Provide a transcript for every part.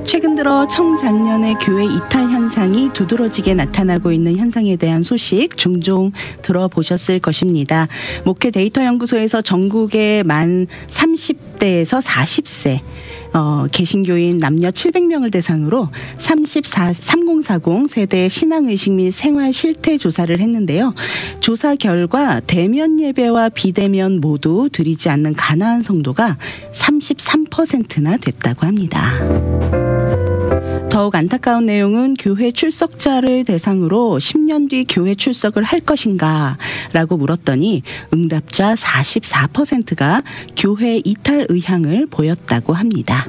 최근 들어 청장년의 교회 이탈 현상이 두드러지게 나타나고 있는 현상에 대한 소식 종종 들어보셨을 것입니다. 목회 데이터 연구소에서 전국의 만 30대에서 40세 개신교인 남녀 700명을 대상으로 3040 세대 신앙의식 및 생활 실태 조사를 했는데요. 조사 결과 대면 예배와 비대면 모두 드리지 않는 가나안 성도가 33%나 됐다고 합니다. 더욱 안타까운 내용은 교회 출석자를 대상으로 10년 뒤 교회 출석을 할 것인가 라고 물었더니 응답자 44%가 교회 이탈 의향을 보였다고 합니다.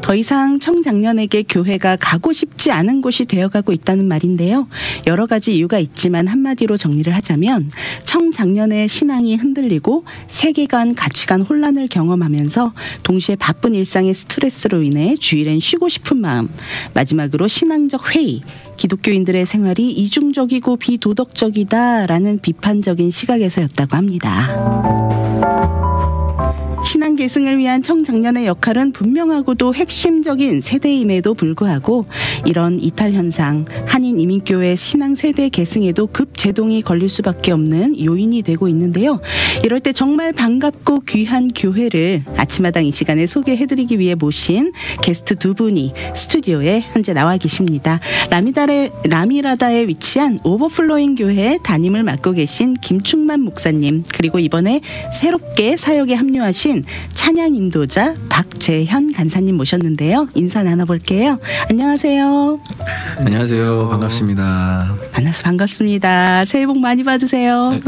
더 이상 청장년에게 교회가 가고 싶지 않은 곳이 되어가고 있다는 말인데요. 여러 가지 이유가 있지만 한마디로 정리를 하자면 청장년의 신앙이 흔들리고 세계관, 가치관 혼란을 경험하면서 동시에 바쁜 일상의 스트레스로 인해 주일엔 쉬고 싶은 마음, 마지막으로 신앙적 회의, 기독교인들의 생활이 이중적이고 비도덕적이다라는 비판적인 시각에서였다고 합니다. 신앙 계승을 위한 청장년의 역할은 분명하고도 핵심적인 세대임에도 불구하고 이런 이탈 현상, 한인 이민교회 신앙 세대 계승에도 급제동이 걸릴 수밖에 없는 요인이 되고 있는데요. 이럴 때 정말 반갑고 귀한 교회를 아침마당 이 시간에 소개해드리기 위해 모신 게스트 두 분이 스튜디오에 현재 나와 계십니다. 라미라다에 위치한 오버플로잉 교회 담임을 맡고 계신 김충만 목사님, 그리고 이번에 새롭게 사역에 합류하신 찬양 인도자 박재현 간사님 모셨는데요. 인사 나눠볼게요. 안녕하세요. 안녕하세요. 반갑습니다. 만나서 반갑습니다. 새해 복 많이 받으세요. 네.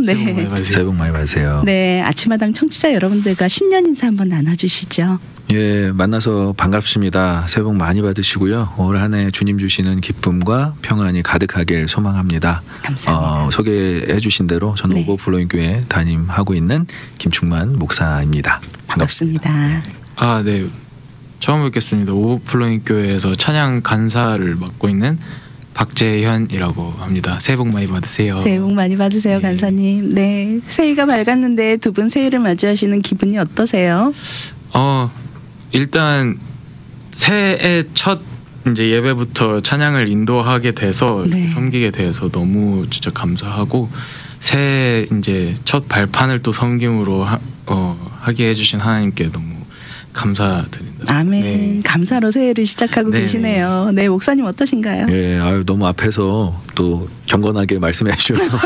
새해 복 많이 받으세요. 네, 아침마당 청취자 여러분들과 신년 인사 한번 나눠주시죠. 예, 만나서 반갑습니다. 새해 복 많이 받으시고요. 올 한 해 주님 주시는 기쁨과 평안이 가득하길 소망합니다. 감사합니다. 소개해 주신 대로 저는 네. 오버플로잉 교회 담임하고 있는 김충만 목사입니다. 반갑습니다. 아, 네. 처음 뵙겠습니다. 오버플로잉 교회에서 찬양 간사를 맡고 있는 박재현이라고 합니다. 새해 복 많이 받으세요. 새해 복 많이 받으세요, 네. 간사님. 네, 새해가 밝았는데 두 분 새해를 맞이하시는 기분이 어떠세요? 일단 새해 첫 이제 예배부터 찬양을 인도하게 돼서 네. 섬기게 돼서 너무 진짜 감사하고, 새해 이제 첫 발판을 또 섬김으로 하게 해주신 하나님께 너무 감사드립니다. 아멘. 네. 감사로 새해를 시작하고 네. 계시네요. 네, 목사님 어떠신가요? 예, 너무 앞에서 또 경건하게 말씀해 주셔서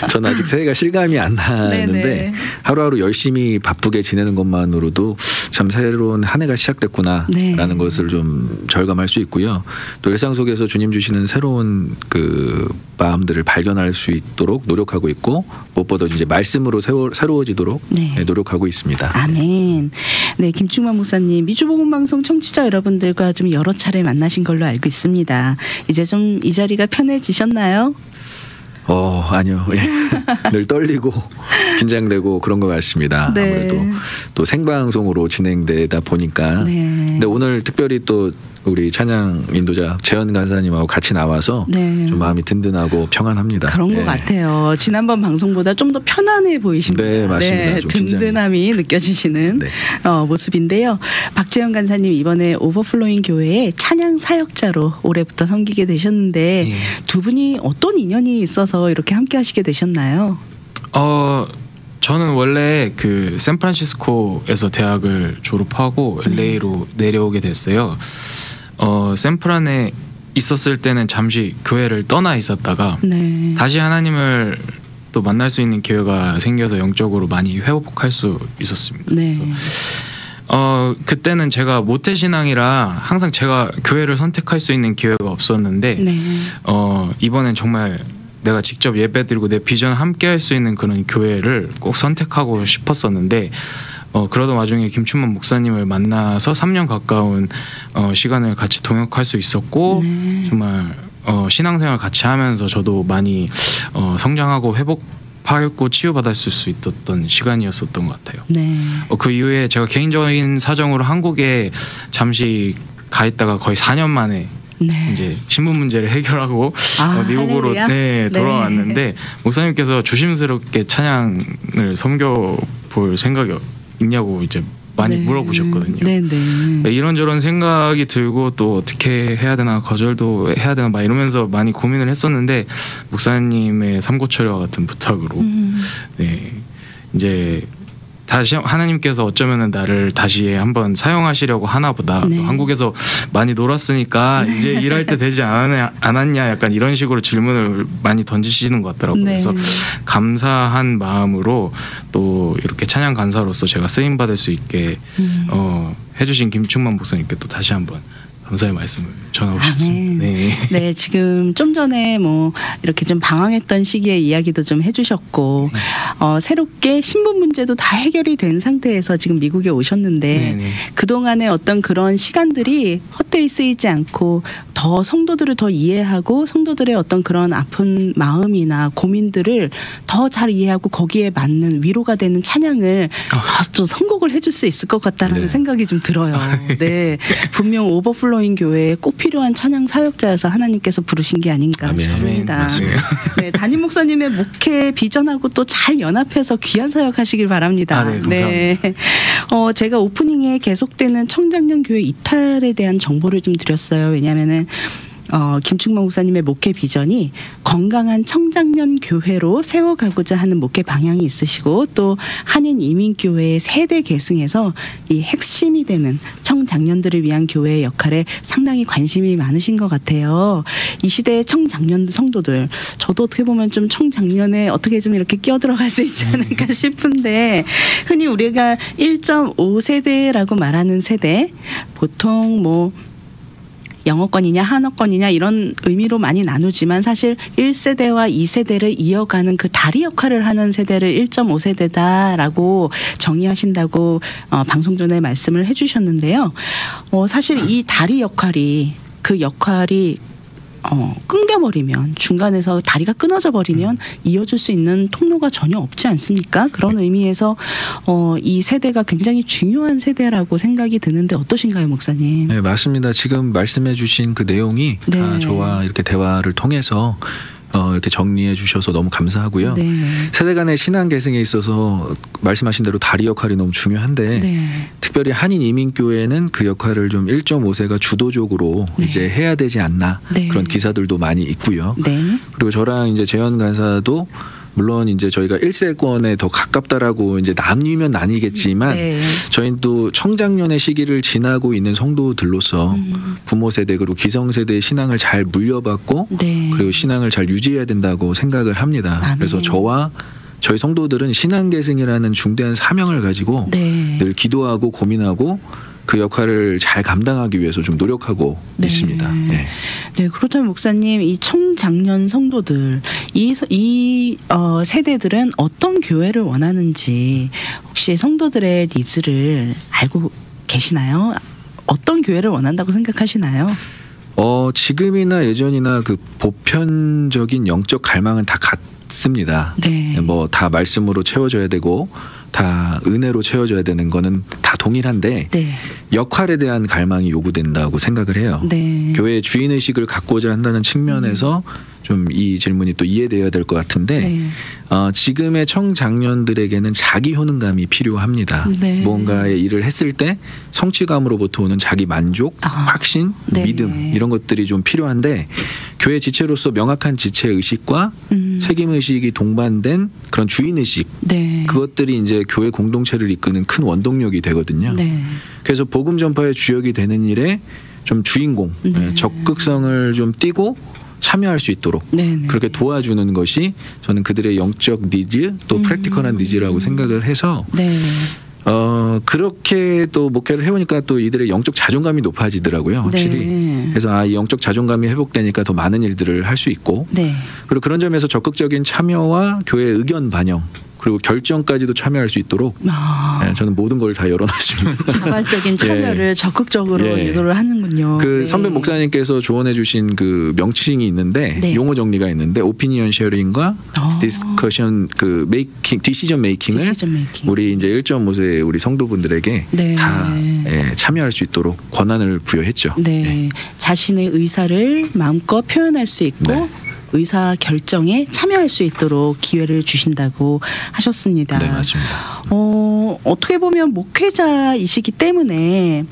저는 아직 새해가 실감이 안 나는데 네네. 하루하루 열심히 바쁘게 지내는 것만으로도 참 새로운 한 해가 시작됐구나라는 네. 것을 좀 절감할 수 있고요. 또 일상 속에서 주님 주시는 새로운 그 마음들을 발견할 수 있도록 노력하고 있고, 무엇보다 이제 말씀으로 새로워지도록 네. 노력하고 있습니다. 아멘. 네, 김충만 목사님, 미주복음방송 청취자 여러분들과 좀 여러 차례 만나신 걸로 알고 있습니다. 이제 좀 이 자리가 편해지셨나요? 아니요. 예. 늘 떨리고 긴장되고 그런 것 같습니다. 네. 아무래도 또 생방송으로 진행되다 보니까. 네. 근데 오늘 특별히 또 우리 찬양 인도자 재현 간사님하고 같이 나와서 네. 좀 마음이 든든하고 평안합니다. 그런 것 예. 같아요. 지난번 방송보다 좀 더 편안해 보이십니다. 네, 맞습니다. 좀 든든함이 느껴지시는 네. 모습인데요. 박재현 간사님, 이번에 오버플로잉 교회의 찬양 사역자로 올해부터 섬기게 되셨는데 예. 두 분이 어떤 인연이 있어서 이렇게 함께 하시게 되셨나요? 저는 원래 그 샌프란시스코에서 대학을 졸업하고 LA로 내려오게 됐어요. 샌프란에 있었을 때는 잠시 교회를 떠나 있었다가 네. 다시 하나님을 또 만날 수 있는 기회가 생겨서 영적으로 많이 회복할 수 있었습니다. 네. 그래서 그때는 제가 모태신앙이라 항상 제가 교회를 선택할 수 있는 기회가 없었는데 네. 이번엔 정말 내가 직접 예배드리고 내 비전 함께 할 수 있는 그런 교회를 꼭 선택하고 싶었었는데, 그러던 와중에 김충만 목사님을 만나서 3년 가까운 시간을 같이 동역할 수 있었고, 네. 정말 신앙생활 같이 하면서 저도 많이 성장하고 회복하고 치유받았을 수 있었던 시간이었었던 것 같아요. 네. 그 이후에 제가 개인적인 사정으로 한국에 잠시 가 있다가 거의 4년 만에 네. 이제 신분 문제를 해결하고 미국으로 할렐루야. 네, 돌아왔는데 목사님께서 조심스럽게 찬양을 섬겨볼 생각이 있냐고 이제 많이 네. 물어보셨거든요. 네네. 이런저런 생각이 들고 또 어떻게 해야 되나 거절도 해야 되나 막 이러면서 많이 고민을 했었는데 목사님의 삼고초려와 같은 부탁으로 네, 이제 다시 하나님께서 어쩌면은 나를 다시 한번 사용하시려고 하나보다 네. 또 한국에서 많이 놀았으니까 이제 일할 때 되지 않았냐 약간 이런 식으로 질문을 많이 던지시는 것 같더라고요. 네. 그래서 감사한 마음으로 또 이렇게 찬양 간사로서 제가 쓰임 받을 수 있게 해주신 김충만 목사님께 또 다시 한번 감사의 말씀을 전하고 싶습니다. 네. 네, 지금 좀 전에 뭐 이렇게 좀 방황했던 시기에 이야기도 좀 해주셨고 새롭게 신분 문제도 다 해결이 된 상태에서 지금 미국에 오셨는데 네네. 그동안의 어떤 그런 시간들이 헛되이 쓰이지 않고 더 성도들을 더 이해하고 성도들의 어떤 그런 아픈 마음이나 고민들을 더 잘 이해하고 거기에 맞는 위로가 되는 찬양을 좀 선곡을 해줄 수 있을 것 같다는 네. 생각이 좀 들어요. 네, 분명 오버플로잉 교회에 꼭 필요한 찬양 사역자여서 하나님께서 부르신 게 아닌가 아멘. 싶습니다. 맞습니다. 네, 담임 목사님의 목회 비전하고 또 잘 연합해서 귀한 사역하시길 바랍니다. 네, 감사합니다. 제가 오프닝에 계속되는 청장년 교회 이탈에 대한 정보를 좀 드렸어요. 왜냐하면은 김충만 목사님의 목회 비전이 건강한 청장년 교회로 세워가고자 하는 목회 방향이 있으시고 또 한인 이민교회의 세대 계승에서 이 핵심이 되는 청장년들을 위한 교회의 역할에 상당히 관심이 많으신 것 같아요. 이 시대의 청장년 성도들, 저도 어떻게 보면 좀 청장년에 어떻게 좀 이렇게 끼어들어갈 수 있지 않을까 싶은데 흔히 우리가 1.5세대라고 말하는 세대, 보통 뭐 영어권이냐 한어권이냐 이런 의미로 많이 나누지만 사실 1세대와 2세대를 이어가는 그 다리 역할을 하는 세대를 1.5세대다라고 정의하신다고 방송 전에 말씀을 해주셨는데요. 사실 이 다리 역할이 끊겨버리면 중간에서 다리가 끊어져 버리면 이어줄 수 있는 통로가 전혀 없지 않습니까? 그런 의미에서 이 세대가 굉장히 중요한 세대라고 생각이 드는데 어떠신가요, 목사님? 네, 맞습니다. 지금 말씀해주신 그 내용이 네. 다 저와 이렇게 대화를 통해서 이렇게 정리해 주셔서 너무 감사하고요. 네. 세대 간의 신앙 계승에 있어서 말씀하신 대로 다리 역할이 너무 중요한데 네. 특별히 한인 이민교회는 그 역할을 좀 1.5세가 주도적으로 네. 이제 해야 되지 않나 네. 그런 기사들도 많이 있고요. 네. 그리고 저랑 이제 재현 간사도 물론 이제 저희가 1세권에 더 가깝다라고 이제 나뉘면 나뉘겠지만 네. 저희는 또 청장년의 시기를 지나고 있는 성도들로서 부모 세대 그리고 기성 세대의 신앙을 잘 물려받고 네. 그리고 신앙을 잘 유지해야 된다고 생각을 합니다. 아멘. 그래서 저와 저희 성도들은 신앙 계승이라는 중대한 사명을 가지고 네. 늘 기도하고 고민하고 그 역할을 잘 감당하기 위해서 좀 노력하고 네. 있습니다. 네. 네, 그렇다면 목사님, 이 청장년 성도들, 이 세대들은 어떤 교회를 원하는지 혹시 성도들의 니즈를 알고 계시나요? 어떤 교회를 원한다고 생각하시나요? 지금이나 예전이나 그 보편적인 영적 갈망은 다 같습니다. 네. 뭐 다 말씀으로 채워져야 되고 다 은혜로 채워져야 되는 거는 다 동일한데 네. 역할에 대한 갈망이 요구된다고 생각을 해요. 네. 교회의 주인의식을 갖고자 한다는 측면에서 좀 이 질문이 또 이해되어야 될 것 같은데 네. 지금의 청장년들에게는 자기 효능감이 필요합니다. 네. 무언가의 일을 했을 때 성취감으로부터 오는 자기 만족, 확신, 네. 믿음 이런 것들이 좀 필요한데 교회 지체로서 명확한 지체의식과 책임의식이 동반된 그런 주인의식 네. 그것들이 이제 교회 공동체를 이끄는 큰 원동력이 되거든요. 네. 그래서 복음 전파의 주역이 되는 일에 좀 주인공, 네. 적극성을 좀 띠고 참여할 수 있도록 네네. 그렇게 도와주는 것이 저는 그들의 영적 니즈 또 프랙티컬한 니즈라고 생각을 해서 네. 그렇게 또 목회를 해오니까 또 이들의 영적 자존감이 높아지더라고요. 확실히. 네. 그래서 이 영적 자존감이 회복되니까 더 많은 일들을 할 수 있고 네. 그리고 그런 점에서 적극적인 참여와 교회의 의견 반영 그리고 결정까지도 참여할 수 있도록 저는 모든 걸 다 열어놨습니다. 자발적인 참여를 적극적으로 예. 유도를 하는군요. 그 네. 선배 목사님께서 조언해주신 그 명칭이 있는데 네. 용어 정리가 있는데 오피니언 쉐어링과 디스커션 그 디시전 메이킹을 디시전 메이킹. 우리 이제 1.5세 우리 성도분들에게 네. 다 참여할 수 있도록 권한을 부여했죠. 네. 자신의 의사를 마음껏 표현할 수 있고 네. 의사 결정에 참여할 수 있도록 기회를 주신다고 하셨습니다. 네, 맞습니다. 어떻게 보면 목회자이시기 때문에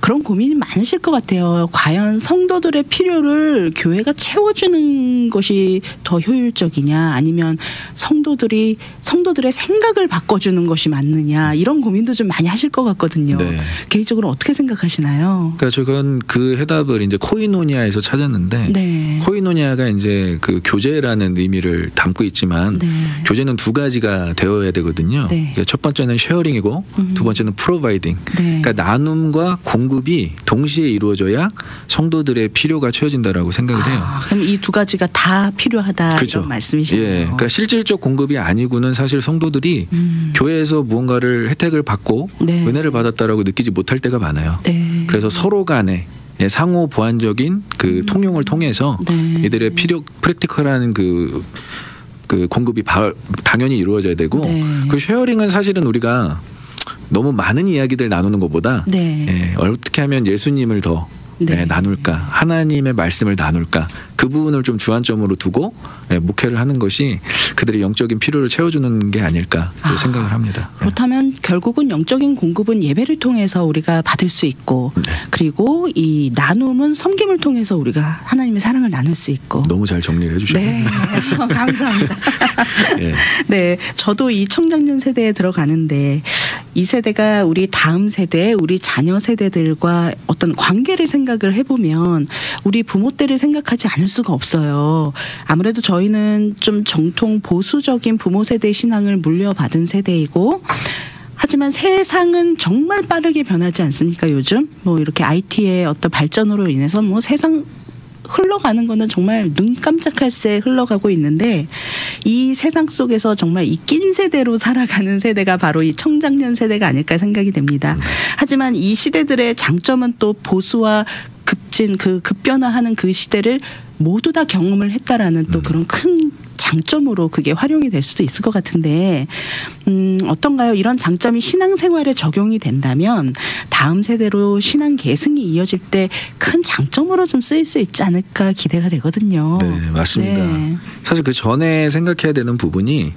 그런 고민이 많으실 것 같아요. 과연 성도들의 필요를 교회가 채워주는 것이 더 효율적이냐, 아니면 성도들의 생각을 바꿔주는 것이 맞느냐, 이런 고민도 좀 많이 하실 것 같거든요. 네. 개인적으로 어떻게 생각하시나요? 그러니까 저건 그 해답을 이제 코이노니아에서 찾았는데, 네. 코이노니아가 이제 그 교제라는 의미를 담고 있지만 네. 교제는 두 가지가 되어야 되거든요. 네. 그러니까 첫 번째는 쉐어링이고 두 번째는 프로바이딩. 네. 그러니까 나눔과 공급이 동시에 이루어져야 성도들의 필요가 채워진다라고 생각을 해요. 그럼 이 두 가지가 다 필요하다, 그렇죠. 이런 말씀이시네요. 예, 그러니까 실질적 공급이 아니고는 사실 성도들이 교회에서 무언가를 혜택을 받고 네. 은혜를 받았다라고 느끼지 못할 때가 많아요. 네. 그래서 서로 간에 상호 보완적인 그 통용을 통해서 네. 이들의 필요 프랙티컬한 그 공급이 당연히 이루어져야 되고, 네. 그 쉐어링은 사실은 우리가 너무 많은 이야기들 나누는 것보다 네. 어떻게 하면 예수님을 더 네. 나눌까, 하나님의 말씀을 나눌까, 그 부분을 좀 주안점으로 두고 목회를 하는 것이 그들의 영적인 필요를 채워주는 게 아닐까 생각을 합니다. 그렇다면 결국은 영적인 공급은 예배를 통해서 우리가 받을 수 있고, 네. 그리고 이 나눔은 섬김을 통해서 우리가 하나님의 사랑을 나눌 수 있고. 너무 잘 정리를 해주셨네요. 네. 감사합니다. 예. 네, 저도 이 청장년 세대에 들어가는데, 이 세대가 우리 다음 세대, 우리 자녀 세대들과 어떤 관계를 생각을 해보면 우리 부모 때를 생각하지 않을 수가 없어요. 아무래도 저희는 좀 정통 보수적인 부모 세대 신앙을 물려받은 세대이고, 하지만 세상은 정말 빠르게 변하지 않습니까? 요즘 뭐 이렇게 IT의 어떤 발전으로 인해서 뭐 세상 흘러가는 거는 정말 눈 깜짝할 새 흘러가고 있는데, 이 세상 속에서 정말 이 낀 세대로 살아가는 세대가 바로 이 청장년 세대가 아닐까 생각이 됩니다. 하지만 이 시대들의 장점은 또 보수와 급변화하는 그 시대를 모두 다 경험을 했다라는 또 그런 큰 장점으로 그게 활용이 될 수도 있을 것 같은데, 어떤가요? 이런 장점이 신앙생활에 적용이 된다면 다음 세대로 신앙 계승이 이어질 때 큰 장점으로 좀 쓰일 수 있지 않을까 기대가 되거든요. 네, 맞습니다. 네. 사실 그 전에 생각해야 되는 부분이,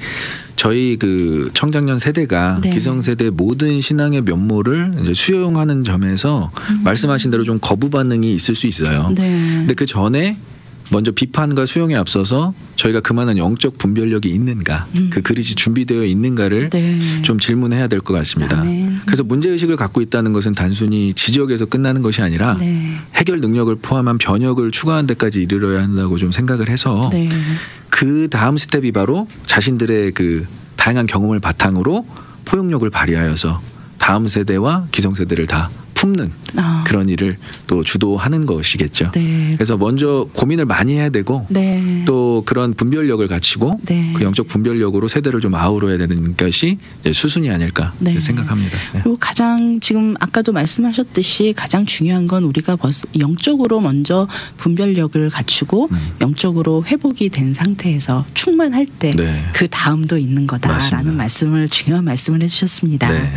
저희 그 청장년 세대가 네. 기성세대 모든 신앙의 면모를 이제 수용하는 점에서 말씀하신 대로 좀 거부 반응이 있을 수 있어요. 네. 근데 그 전에 먼저 비판과 수용에 앞서서 저희가 그만한 영적 분별력이 있는가, 그 그릇이 준비되어 있는가를 네. 좀 질문해야 될 것 같습니다. 아멘. 그래서 문제의식을 갖고 있다는 것은 단순히 지적에서 끝나는 것이 아니라 네. 해결 능력을 포함한 변혁을 추구하는 데까지 이르러야 한다고 좀 생각을 해서, 네. 그 다음 스텝이 바로 자신들의 그 다양한 경험을 바탕으로 포용력을 발휘하여서 다음 세대와 기성세대를 다 품는 그런 일을 또 주도하는 것이겠죠. 네. 그래서 먼저 고민을 많이 해야 되고, 네. 또 그런 분별력을 갖추고 네. 그 영적 분별력으로 세대를 좀 아우러야 되는 것이 이제 수순이 아닐까 네. 생각합니다. 네. 그리고 가장 지금 아까도 말씀하셨듯이 가장 중요한 건 우리가 영적으로 먼저 분별력을 갖추고 영적으로 회복이 된 상태에서 충만할 때 그 네. 다음도 있는 거다라는 맞습니다. 중요한 말씀을 해주셨습니다. 네.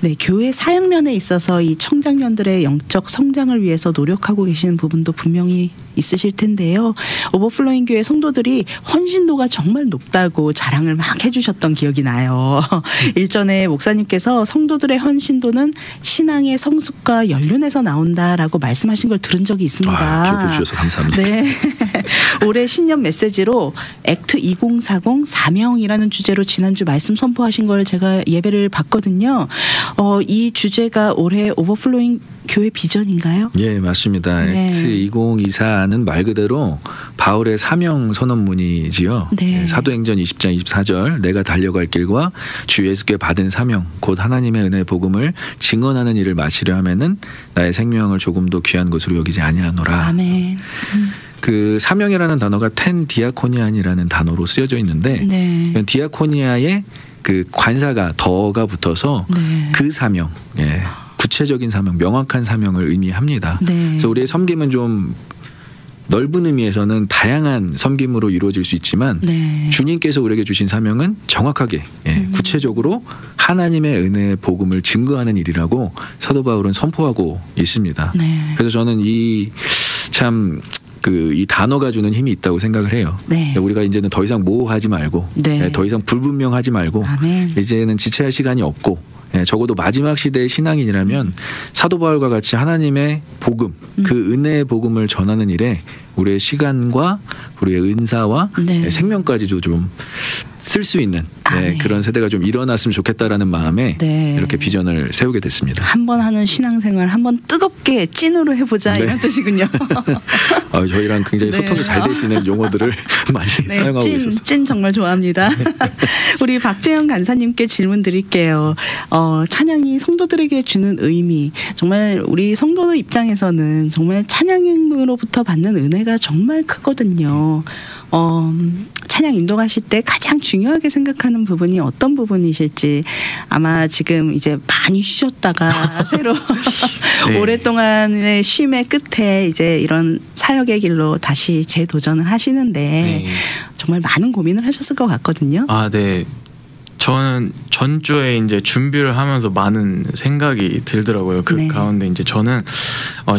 네, 교회 사역면에 있어서 이 청장년들의 영적 성장을 위해서 노력하고 계시는 부분도 분명히 있으실 텐데요. 오버플로잉 교회 성도들이 헌신도가 정말 높다고 자랑을 막 해주셨던 기억이 나요. 일전에 목사님께서 성도들의 헌신도는 신앙의 성숙과 연륜에서 나온다라고 말씀하신 걸 들은 적이 있습니다. 기억해 주셔서 감사합니다. 네. 올해 신년 메시지로 액트 2040 사명이라는 주제로 지난주 말씀 선포하신 걸 제가 예배를 봤거든요. 이 주제가 올해 오버플로잉 교회 비전인가요? 예, 맞습니다. 네. 액트 2024는 말 그대로 바울의 사명 선언문이지요. 네. 사도행전 20장 24절, 내가 달려갈 길과 주 예수께 받은 사명 곧 하나님의 은혜의 복음을 증언하는 일을 마치려 하면은 나의 생명을 조금도 귀한 것으로 여기지 아니하노라. 아멘. 그 사명이라는 단어가 텐 디아코니안이라는 단어로 쓰여져 있는데, 네. 디아코니아의 그 관사가 더가 붙어서 네. 그 사명, 예, 구체적인 사명, 명확한 사명을 의미합니다. 네. 그래서 우리의 섬김은 좀 넓은 의미에서는 다양한 섬김으로 이루어질 수 있지만, 네. 주님께서 우리에게 주신 사명은 정확하게, 구체적으로 하나님의 은혜의 복음을 증거하는 일이라고 사도 바울은 선포하고 있습니다. 네. 그래서 저는 이 참 이 단어가 주는 힘이 있다고 생각을 해요. 네. 우리가 이제는 더 이상 모호하지 말고 네. 더 이상 불분명하지 말고 아멘. 이제는 지체할 시간이 없고 적어도 마지막 시대의 신앙인이라면 사도 바울과 같이 하나님의 복음, 그 은혜의 복음을 전하는 일에 우리의 시간과 우리의 은사와 네. 생명까지도 좀 쓸 수 있는 그런 세대가 좀 일어났으면 좋겠다라는 마음에 네. 이렇게 비전을 세우게 됐습니다. 한번 하는 신앙생활 한번 뜨겁게 찐으로 해보자 네. 이런 뜻이군요. 저희랑 굉장히 네. 소통이 잘 되시는 용어들을 많이 사용하고 있어서. 찐 정말 좋아합니다. 우리 박재영 간사님께 질문 드릴게요. 찬양이 성도들에게 주는 의미, 정말 우리 성도 입장에서는 정말 찬양으로부터 받는 은혜가 정말 크거든요. 찬양 인도하실 때 가장 중요하게 생각하는 부분이 어떤 부분이실지, 아마 지금 이제 많이 쉬셨다가 새로 네. 오랫동안의 쉼의 끝에 이제 이런 사역의 길로 다시 재도전을 하시는데 네. 정말 많은 고민을 하셨을 것 같거든요. 네. 저는 전주에 이제 준비를 하면서 많은 생각이 들더라고요. 그 네. 가운데 이제 저는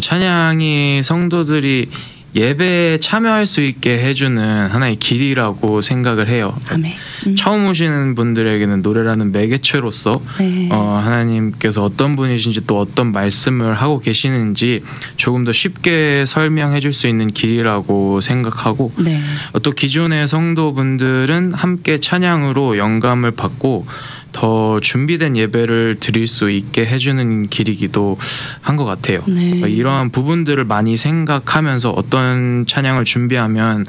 찬양이 성도들이 예배에 참여할 수 있게 해주는 하나의 길이라고 생각을 해요. 아멘. 처음 오시는 분들에게는 노래라는 매개체로서 네. 하나님께서 어떤 분이신지 또 어떤 말씀을 하고 계시는지 조금 더 쉽게 설명해 줄 수 있는 길이라고 생각하고 네. 또 기존의 성도분들은 함께 찬양으로 영감을 받고 더 준비된 예배를 드릴 수 있게 해주는 길이기도 한 것 같아요. 네. 이러한 부분들을 많이 생각하면서 어떤 찬양을 준비하면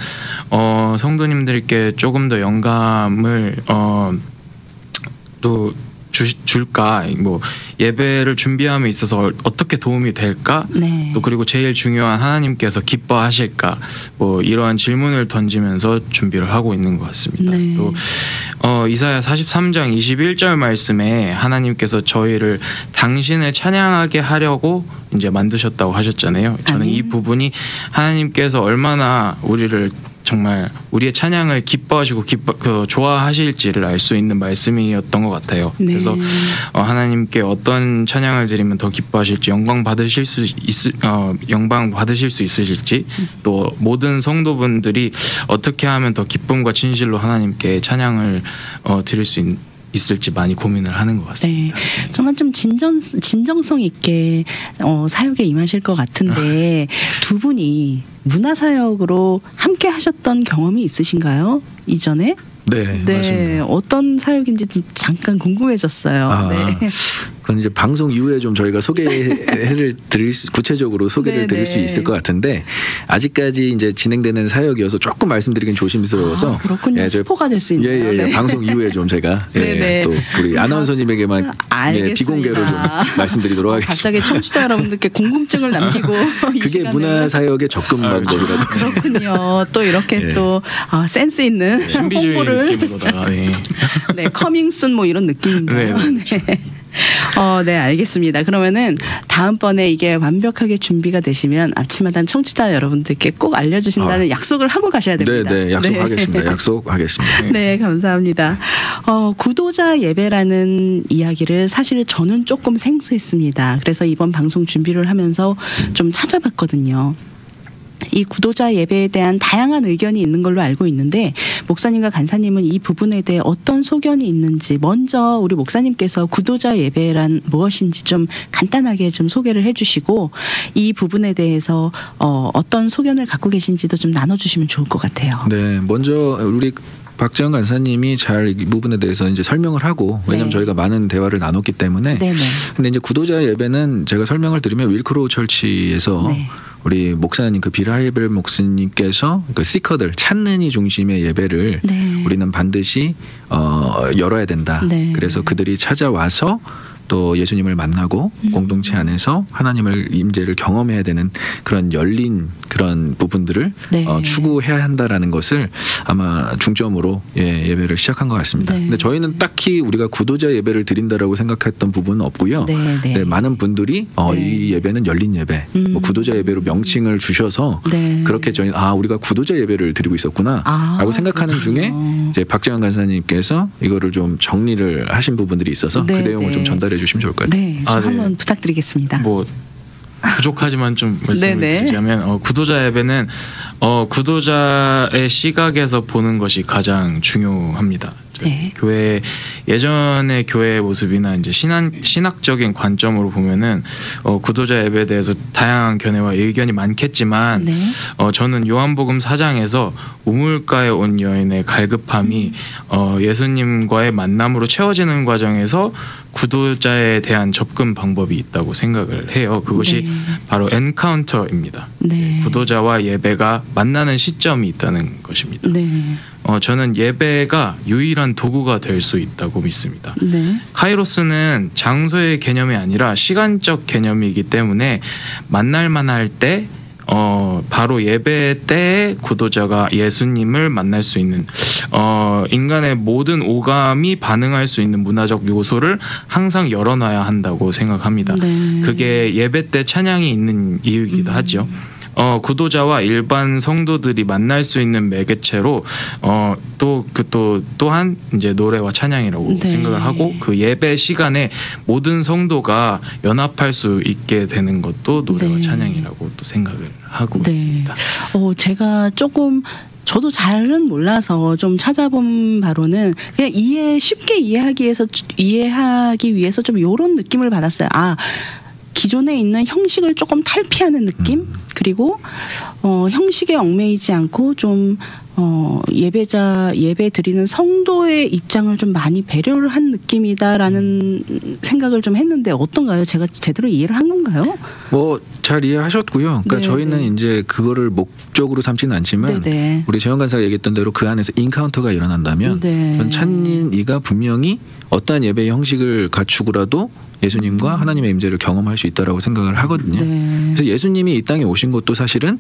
성도님들께 조금 더 영감을 또 줄까, 뭐 예배를 준비함에 있어서 어떻게 도움이 될까, 네. 또 그리고 제일 중요한 하나님께서 기뻐하실까, 뭐 이러한 질문을 던지면서 준비를 하고 있는 것 같습니다. 네. 또 이사야 43장 21절 말씀에 하나님께서 저희를 당신을 찬양하게 하려고 이제 만드셨다고 하셨잖아요. 저는 이 부분이 하나님께서 얼마나 우리를 정말 우리의 찬양을 기뻐하시고 좋아하실지를 알 수 있는 말씀이었던 것 같아요. 네. 그래서 하나님께 어떤 찬양을 드리면 더 기뻐하실지, 영광 받으실 수 있으실지, 또 모든 성도분들이 어떻게 하면 더 기쁨과 진실로 하나님께 찬양을 드릴 수 있을지 많이 고민을 하는 것 같습니다. 네. 정말 좀 진정성 있게 사역에 임하실 것 같은데 두 분이 문화사역으로 함께 하셨던 경험이 있으신가요? 이전에? 네, 맞습니다. 어떤 사역인지 좀 잠깐 궁금해졌어요. 네. 그건 이제 방송 이후에 좀 저희가 구체적으로 소개를 드릴 수 있을 것 같은데, 아직까지 이제 진행되는 사역이어서 조금 말씀드리긴 조심스러워서. 그렇군요. 스포가 될 수 있네요. 네. 방송 이후에 좀 제가 또 우리 아나운서님에게만 비공개로 좀 말씀드리도록 하겠습니다. 갑자기 청취자 여러분들께 궁금증을 남기고 그게 문화사역의 접근 방법이라고. 그렇군요. 또 이렇게 또 센스 있는 신비주의 느낌으로다가 네, 커밍순 뭐 이런 느낌인가요? 네. 네, 알겠습니다. 그러면은 다음번에 이게 완벽하게 준비가 되시면 아침마당 청취자 여러분들께 꼭 알려주신다는 약속을 하고 가셔야 됩니다. 네, 약속하겠습니다. 약속하겠습니다. 네, 감사합니다. 구도자 예배라는 이야기를 사실 저는 조금 생소했습니다. 그래서 이번 방송 준비를 하면서 좀 찾아봤거든요. 이 구도자 예배에 대한 다양한 의견이 있는 걸로 알고 있는데, 목사님과 간사님은 이 부분에 대해 어떤 소견이 있는지 먼저 우리 목사님께서 구도자 예배란 무엇인지 좀 간단하게 좀 소개를 해주시고, 이 부분에 대해서 어떤 소견을 갖고 계신지도 좀 나눠주시면 좋을 것 같아요. 네, 먼저 우리 박재영 간사님이 잘 이 부분에 대해서 이제 설명을 하고, 왜냐하면 저희가 많은 대화를 나눴기 때문에. 근데 이제 구도자 예배는 제가 설명을 드리면 윌크로우 철치에서 우리 목사님 빌 하이벨 목사님께서 그 시커들 찾는 이 중심의 예배를 우리는 반드시 열어야 된다. 그래서 그들이 찾아와서 또 예수님을 만나고 공동체 안에서 하나님을 임재를 경험해야 되는 그런 열린 그런 부분들을 추구해야 한다라는 것을 아마 중점으로 예배를 시작한 것 같습니다. 근데 저희는 딱히 우리가 구도자 예배를 드린다라고 생각했던 부분은 없고요. 많은 분들이 이 예배는 열린 예배, 뭐 구도자 예배로 명칭을 주셔서 그렇게 저희 우리가 구도자 예배를 드리고 있었구나라고 생각하는 중에 이제 박재환 간사님께서 이거를 좀 정리를 하신 부분들이 있어서 그 내용을 좀 전달해 주시면 좋을 것 같아요. 네, 한번 부탁드리겠습니다. 부족하지만 좀 말씀을 드리자면 구도자 예배는 구도자의 시각에서 보는 것이 가장 중요합니다. 네. 교회 예전의 교회의 모습이나 이제 신학적인 관점으로 보면은 구도자 예배에 대해서 다양한 견해와 의견이 많겠지만 네. 저는 요한복음 4장에서 우물가에 온 여인의 갈급함이 예수님과의 만남으로 채워지는 과정에서 구도자에 대한 접근 방법이 있다고 생각을 해요. 그것이 바로 엔카운터입니다. 네. 구도자와 예배가 만나는 시점이 있다는 것입니다. 네. 저는 예배가 유일한 도구가 될 수 있다고 믿습니다. 네. 카이로스는 장소의 개념이 아니라 시간적 개념이기 때문에 만날만 할 때 바로 예배 때에 구도자가 예수님을 만날 수 있는 인간의 모든 오감이 반응할 수 있는 문화적 요소를 항상 열어놔야 한다고 생각합니다. 네. 그게 예배 때 찬양이 있는 이유이기도 하죠. 구도자와 일반 성도들이 만날 수 있는 매개체로 또한 이제 노래와 찬양이라고 네. 생각을 하고 그 예배 시간에 모든 성도가 연합할 수 있게 되는 것도 노래와 네. 찬양이라고 또 생각을 하고 네. 있습니다. 제가 조금 저도 잘은 몰라서 좀 찾아본 바로는 그냥 쉽게 이해하기 위해서 좀 이런 느낌을 받았어요. 기존에 있는 형식을 조금 탈피하는 느낌? 그리고 형식에 얽매이지 않고 좀 예배 드리는 성도의 입장을 좀 많이 배려를 한 느낌이다라는 생각을 좀 했는데 어떤가요? 제가 제대로 이해를 한 건가요? 잘 이해하셨고요. 그러니까 네, 저희는 네. 이제 그거를 목적으로 삼지는 않지만 네네. 우리 재현 간사가 얘기했던 대로 그 안에서 인카운터가 일어난다면 네. 전 찬이가 분명히 어떠한 예배의 형식을 갖추고라도 예수님과 하나님의 임재를 경험할 수 있다라고 생각을 하거든요. 네. 그래서 예수님이 이 땅에 오신 것도 사실은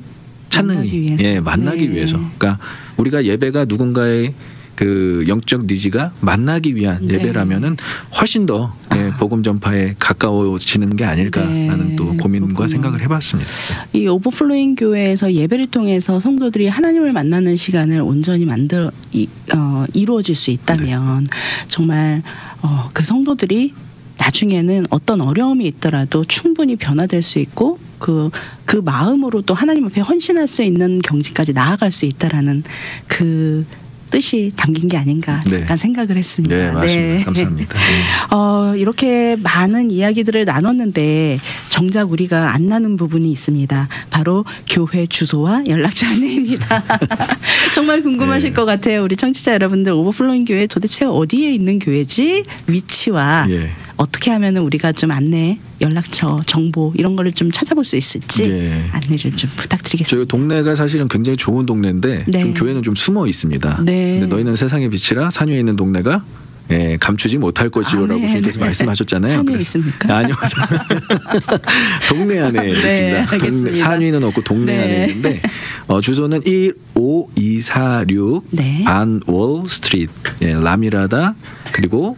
만나기 위해서. 만나기 네. 위해서. 그러니까 우리가 예배가 누군가의 그 영적 니즈가 만나기 위한 네. 예배라면은 훨씬 더 복음 전파에 가까워지는 게 아닐까라는 네. 또 고민과 그렇군요. 생각을 해봤습니다. 이 오버플로잉 교회에서 예배를 통해서 성도들이 하나님을 만나는 시간을 온전히 이루어질 수 있다면 정말 그 성도들이 나중에는 어떤 어려움이 있더라도 충분히 변화될 수 있고 그 마음으로 또 하나님 앞에 헌신할 수 있는 경지까지 나아갈 수 있다라는 그 뜻이 담긴 게 아닌가 잠깐 생각을 했습니다. 네, 맞습니다. 감사합니다. 이렇게 많은 이야기들을 나눴는데 정작 우리가 안 나눈 부분이 있습니다. 바로 교회 주소와 연락처 안내입니다. 정말 궁금하실 것 같아요. 우리 청취자 여러분들, 오버플로잉 교회 도대체 어디에 있는 교회지? 위치와 어떻게 하면 우리가 좀 안내, 연락처, 정보 이런 거를 좀 찾아볼 수 있을지 안내를 좀 부탁드리겠습니다. 저희 동네가 사실은 굉장히 좋은 동네인데 좀 교회는 좀 숨어 있습니다. 근데 너희는 세상의 빛이라 산위에 있는 동네가 감추지 못할 것이라고 주님께서 말씀하셨잖아요. 산위에 있습니까? 아니요. 동네 안에 있습니다. 산위는 없고 동네 안에 있는데 주소는 15246 안월 스트리트 라미라다 그리고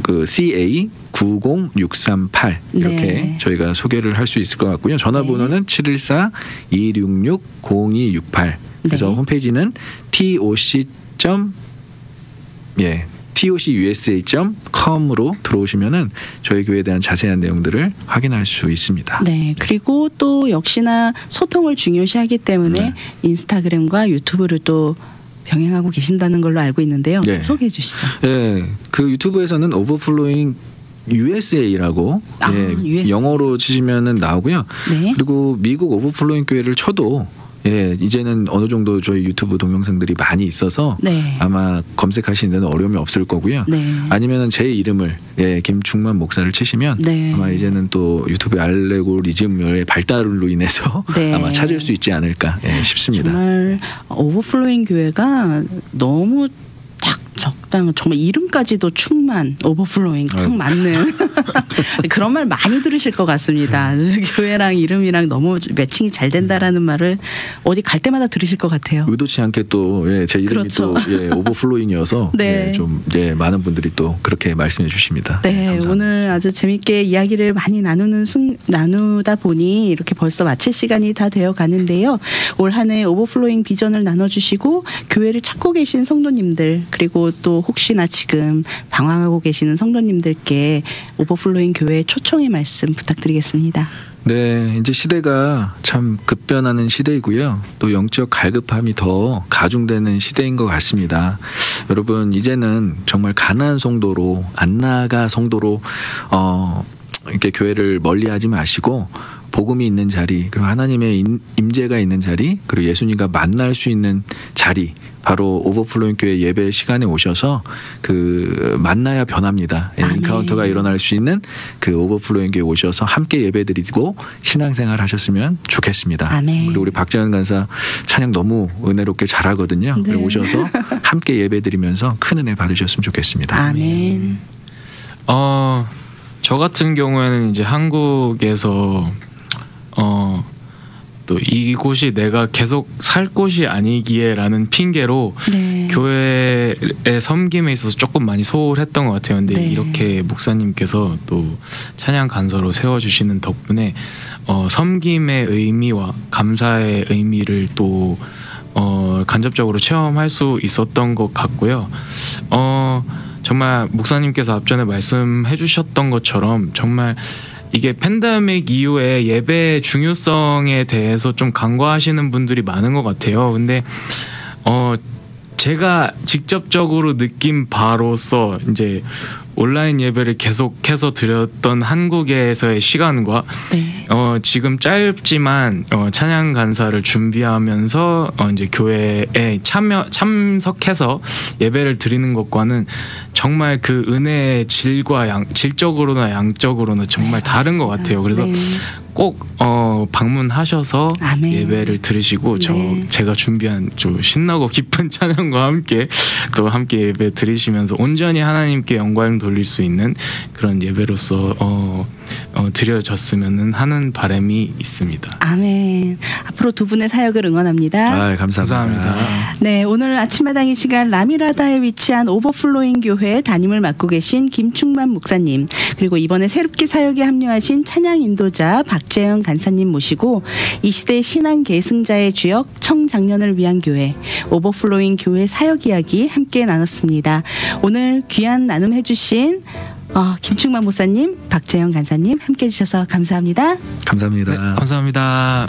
그 CA 90638 이렇게 저희가 소개를 할 수 있을 것 같고요. 전화번호는 714-266-0268. 그래서 홈페이지는 tocusa.com으로 들어오시면은 저희 교회에 대한 자세한 내용들을 확인할 수 있습니다. 네, 그리고 또 역시나 소통을 중요시하기 때문에 인스타그램과 유튜브를 또 병행하고 계신다는 걸로 알고 있는데요. 소개해 주시죠. 그 유튜브에서는 오버플로잉 USA라고 영어로 치시면은 나오고요. 그리고 미국 오버플로잉 교회를 쳐도 이제는 어느 정도 저희 유튜브 동영상들이 많이 있어서 아마 검색하시는 데는 어려움이 없을 거고요. 아니면은 제 이름을 김충만 목사를 치시면 아마 이제는 또 유튜브 알고리즘의 발달로 인해서 아마 찾을 수 있지 않을까 싶습니다. 정말 오버플로잉 교회가 너무 딱 적당, 정말 이름까지도 충만, 오버플로잉 딱 맞는 그런 말 많이 들으실 것 같습니다. 교회랑 이름이랑 너무 매칭이 잘 된다라는 말을 어디 갈 때마다 들으실 것 같아요. 의도치 않게 또 제 이름이 또 오버플로잉이어서 좀 많은 분들이 또 그렇게 말씀해 주십니다. 오늘 아주 재밌게 이야기를 많이 나누다 보니 이렇게 벌써 마칠 시간이 다 되어 가는데요. 올 한 해 오버플로잉 비전을 나눠주시고 교회를 찾고 계신 성도님들, 그리고 또 혹시나 지금 방황하고 계시는 성도님들께 오버플로잉 교회 초청의 말씀 부탁드리겠습니다. 네, 이제 시대가 참 급변하는 시대이고요. 또 영적 갈급함이 더 가중되는 시대인 것 같습니다. 여러분, 이제는 정말 가난한 성도로, 안 나가 성도로 이렇게 교회를 멀리하지 마시고 복음이 있는 자리, 그리고 하나님의 임재가 있는 자리, 그리고 예수님과 만날 수 있는 자리, 바로 오버플로잉 교회 예배 시간에 오셔서 그 만나야 변합니다. 인카운터가 일어날 수 있는 그 오버플로잉 교회 오셔서 함께 예배드리고 신앙생활 하셨으면 좋겠습니다. 아멘. 그리고 우리 박재현 간사 찬양 너무 은혜롭게 잘하거든요. 네. 오셔서 함께 예배드리면서 큰 은혜 받으셨으면 좋겠습니다. 아멘. 저 같은 경우에는 이제 한국에서 또 이곳이 내가 계속 살 곳이 아니기에라는 핑계로 네. 교회의 섬김에 있어서 조금 많이 소홀했던 것 같아요. 근데 네. 이렇게 목사님께서 또 찬양 간서로 세워주시는 덕분에 섬김의 의미와 감사의 의미를 또 간접적으로 체험할 수 있었던 것 같고요. 정말 목사님께서 앞전에 말씀해 주셨던 것처럼 정말 이게 팬데믹 이후에 예배의 중요성에 대해서 좀 간과하시는 분들이 많은 것 같아요. 근데 제가 직접적으로 느낀 바로서 이제 온라인 예배를 계속해서 드렸던 한국에서의 시간과 네. 지금 짧지만 찬양 간사를 준비하면서 이제 교회에 참석해서 예배를 드리는 것과는 정말 그 은혜의 질적으로나 양적으로나 정말 네, 다른 것 같아요. 그래서 네. 꼭 방문하셔서 아멘. 예배를 들으시고 네. 제가 준비한 좀 신나고 기쁜 찬양과 함께 또 함께 예배 드리시면서 온전히 하나님께 영광 돌릴 수 있는 그런 예배로서 드려졌으면 하는 바람이 있습니다. 아멘. 앞으로 두 분의 사역을 응원합니다. 감사합니다. 네, 오늘 아침마당 이 시간 라미라다에 위치한 오버플로잉 교회 담임을 맡고 계신 김충만 목사님, 그리고 이번에 새롭게 사역에 합류하신 찬양 인도자 박재현 간사님 모시고 이 시대 신앙 계승자의 주역 청장년을 위한 교회 오버플로잉 교회 사역 이야기 함께 나눴습니다. 오늘 귀한 나눔 해주신 김충만 목사님, 박재현 간사님 함께 해주셔서 감사합니다. 감사합니다. 네, 감사합니다.